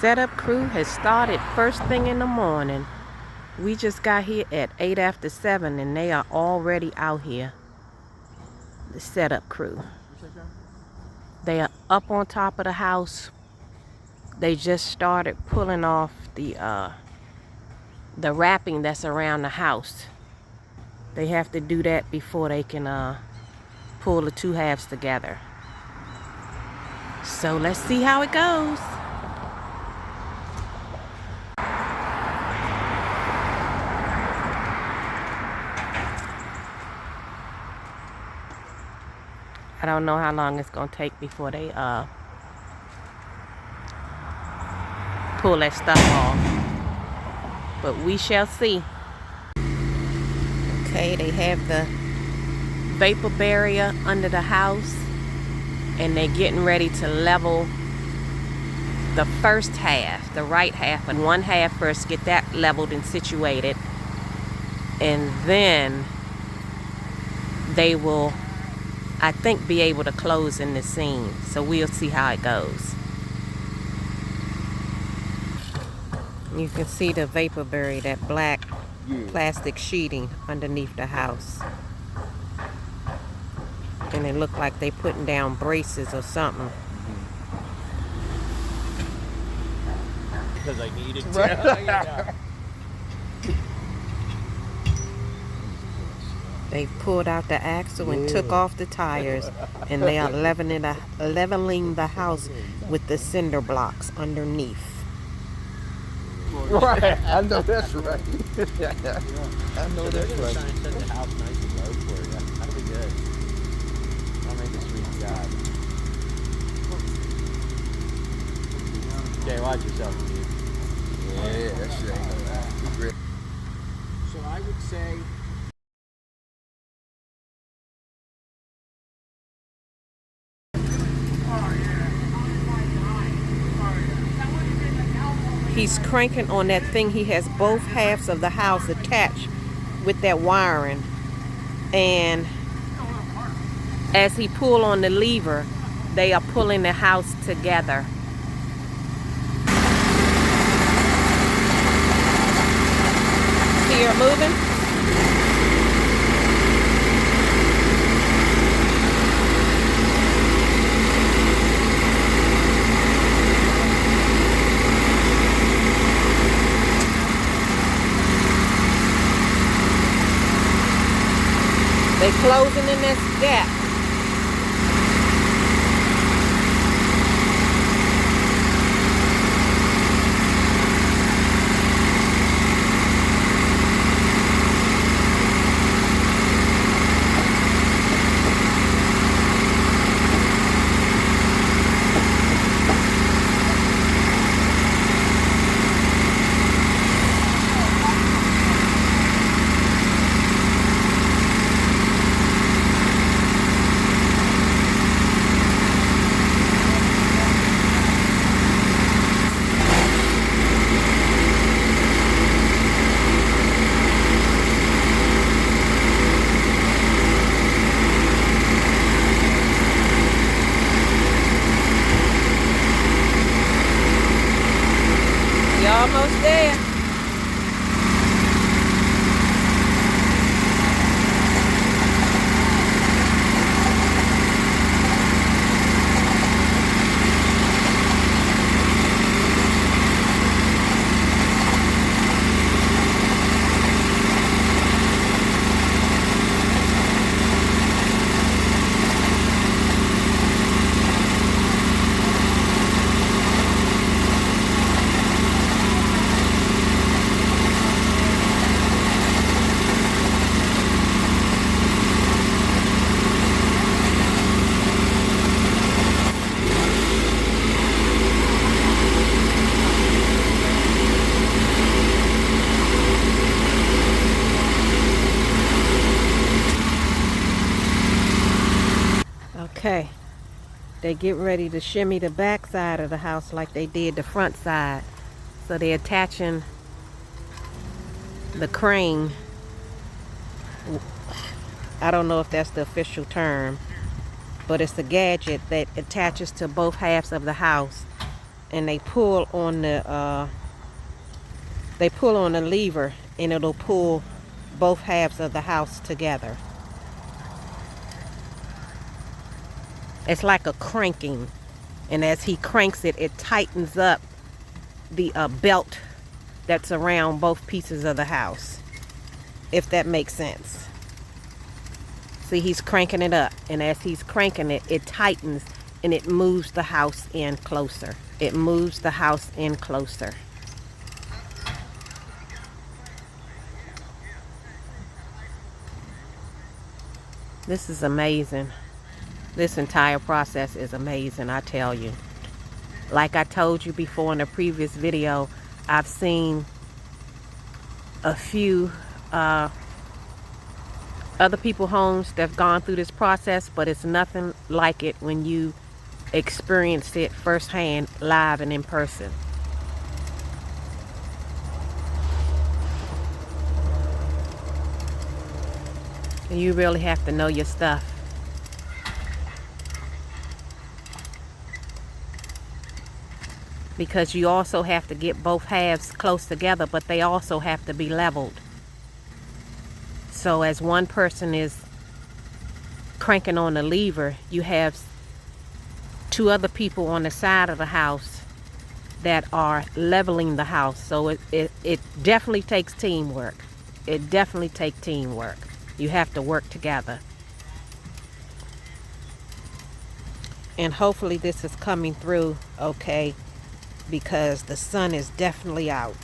setup crew has started first thing in the morning. We just got here at 8 after 7 and they are already out here. The setup crew. They are up on top of the house. They just started pulling off the wrapping that's around the house. They have to do that before they can pull the two halves together. So let's see how it goes. I don't know how long it's gonna take before they pull that stuff off, but we shall see. Okay, they have the vapor barrier under the house and they're getting ready to level the first half, the right half, and one half first, get that leveled and situated, and then they will, I think, be able to close in the seam. So we'll see how it goes. You can see the vapor barrier, that black plastic sheeting underneath the house. And it looked like they putting down braces or something. Because I needed to. Right. They pulled out the axle and took off the tires, and they are leveling the house with the cinder blocks underneath. Right, I know that's right. I know that's right. Trying to set the house nice and low for you. That'll be good. I'll make a sweet job. Jay, watch yourself, dude. Yeah, that shit ain't great. So I would say. He's cranking on that thing. He has both halves of the house attached with that wiring, and as he pull on the lever, they are pulling the house together. See her moving? They closing in this gap. Almost there. Okay, they get ready to shimmy the back side of the house like they did the front side. So they're attaching the crane. I don't know if that's the official term, but it's a gadget that attaches to both halves of the house and they pull on the lever, and it'll pull both halves of the house together. It's like a cranking, and as he cranks it, it tightens up the belt that's around both pieces of the house, if that makes sense. See, he's cranking it up, and as he's cranking it, it tightens and it moves the house in closer. It moves the house in closer. This is amazing. This entire process is amazing, I tell you. Like I told you before in a previous video, I've seen a few other people's homes that have gone through this process, but it's nothing like it when you experience it firsthand, live and in person. You really have to know your stuff. Because you also have to get both halves close together, but they also have to be leveled. So as one person is cranking on the lever, you have two other people on the side of the house that are leveling the house. So it definitely takes teamwork. It definitely takes teamwork. You have to work together. And hopefully this is coming through okay, because the sun is definitely out.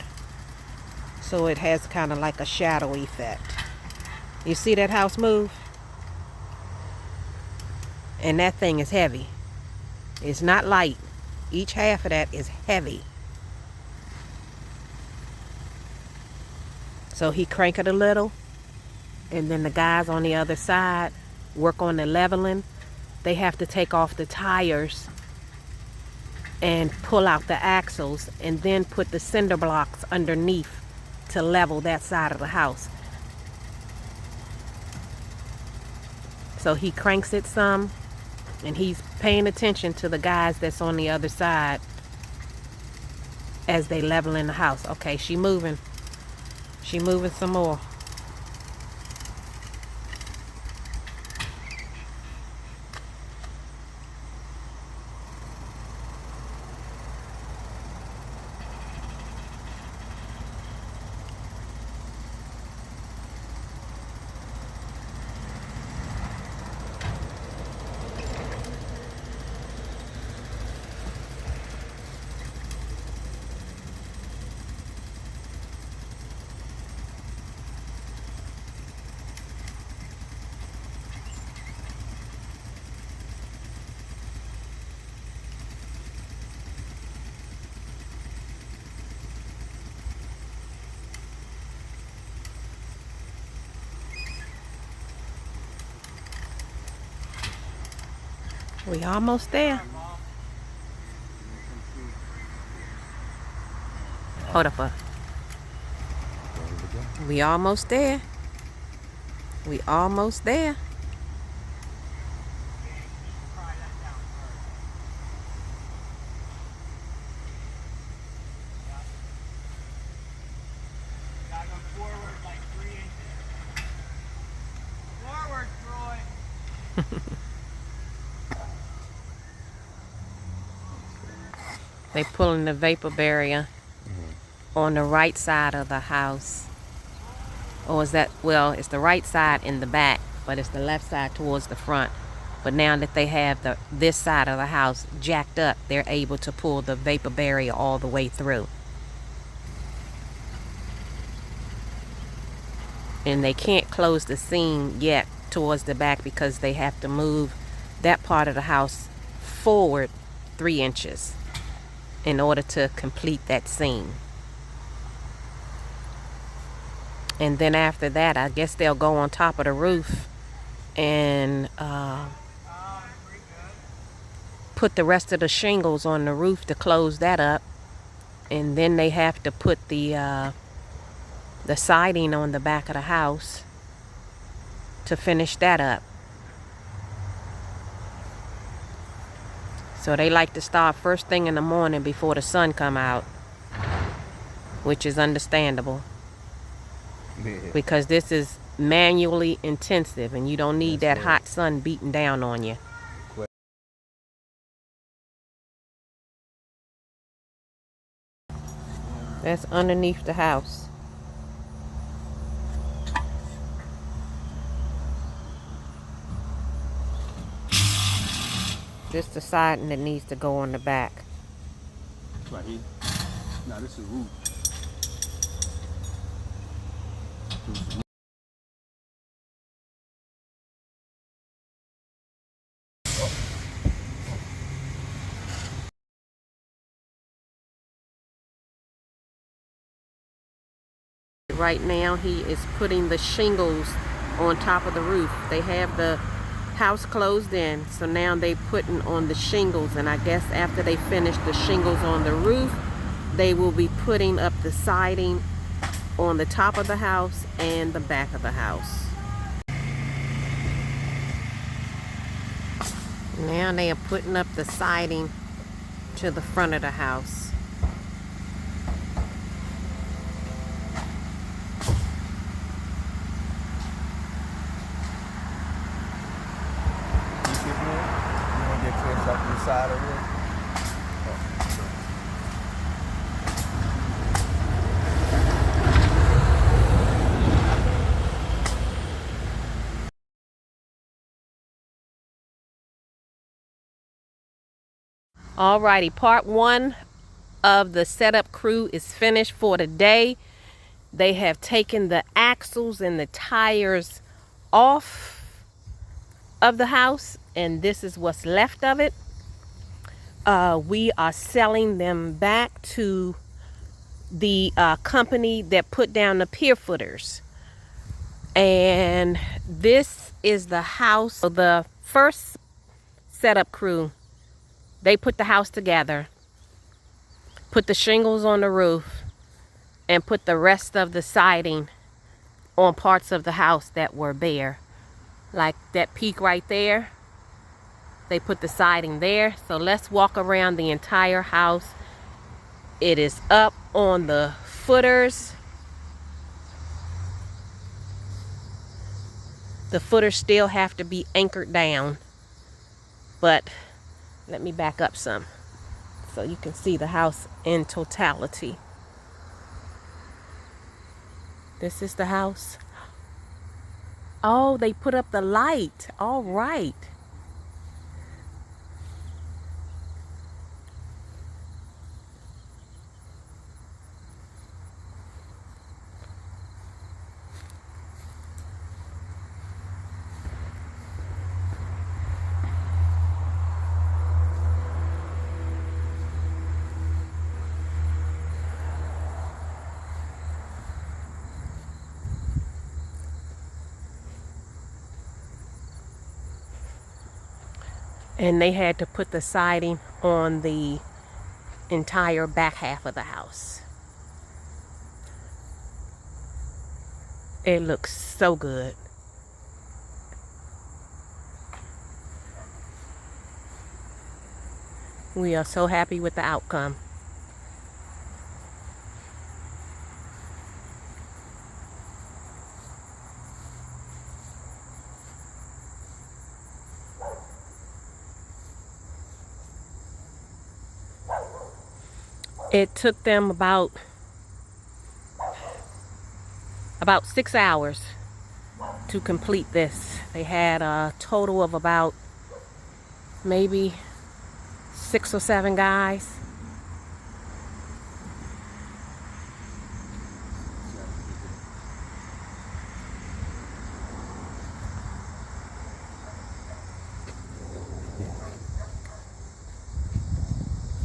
So it has kind of like a shadow effect. You see that house move? And that thing is heavy. It's not light. Each half of that is heavy. So he crank it a little, and then the guys on the other side work on the leveling. They have to take off the tires and pull out the axles, and then put the cinder blocks underneath to level that side of the house. So he cranks it some, and he's paying attention to the guys that's on the other side as they level in the house. Okay, she moving. She moving some more. We almost there. Hold up. We almost there. We almost there. Forward, Troy. They pulling the vapor barrier on the right side of the house. Or is that, well, it's the right side in the back, but it's the left side towards the front. But now that they have this side of the house jacked up, they're able to pull the vapor barrier all the way through. And they can't close the seam yet towards the back because they have to move that part of the house forward 3 inches in order to complete that seam. And then after that, I guess they'll go on top of the roof and put the rest of the shingles on the roof to close that up. And then they have to put the siding on the back of the house to finish that up. So they like to start first thing in the morning before the sun come out, which is understandable because this is manually intensive and you don't need that hot sun beating down on you. That's underneath the house. Just the siding that needs to go on the back. Right here. No, this is roof. Right now he is putting the shingles on top of the roof. They have the house closed in, so now they putting on the shingles, and I guess after they finish the shingles on the roof, they will be putting up the siding on the top of the house and the back of the house. Now they are putting up the siding to the front of the house. Side of it. Alrighty, part one of the setup crew is finished for the day. They have taken the axles and the tires off of the house, and this is what's left of it. We are selling them back to the company that put down the pier footers. And this is the house. So the first setup crew, they put the house together, put the shingles on the roof, and put the rest of the siding on parts of the house that were bare. Like that peak right there. They put the siding there. So let's walk around the entire house. It is up on the footers. The footers still have to be anchored down. But let me back up some so you can see the house in totality. This is the house. Oh, they put up the light. All right. And they had to put the siding on the entire back half of the house. It looks so good. We are so happy with the outcome. It took them about 6 hours to complete this. They had a total of about maybe 6 or 7 guys.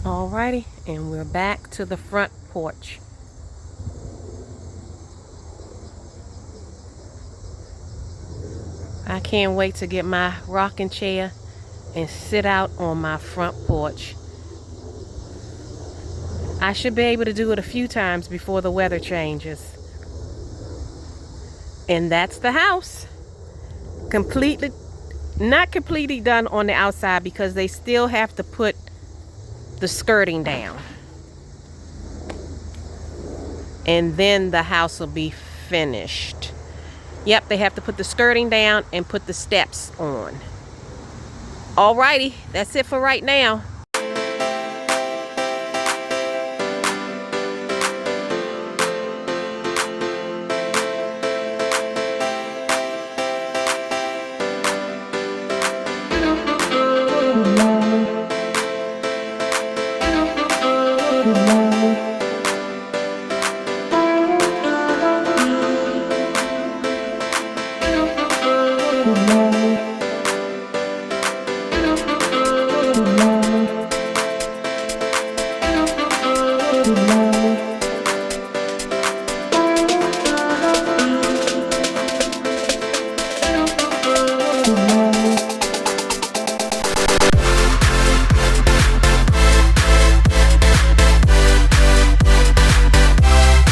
Alrighty, and we're back to the front porch. I can't wait to get my rocking chair and sit out on my front porch. I should be able to do it a few times before the weather changes. And that's the house. Not completely done on the outside because they still have to put the skirting down. And then the house will be finished. Yep, they have to put the skirting down and put the steps on. Alrighty, that's it for right now. Mm-hmm.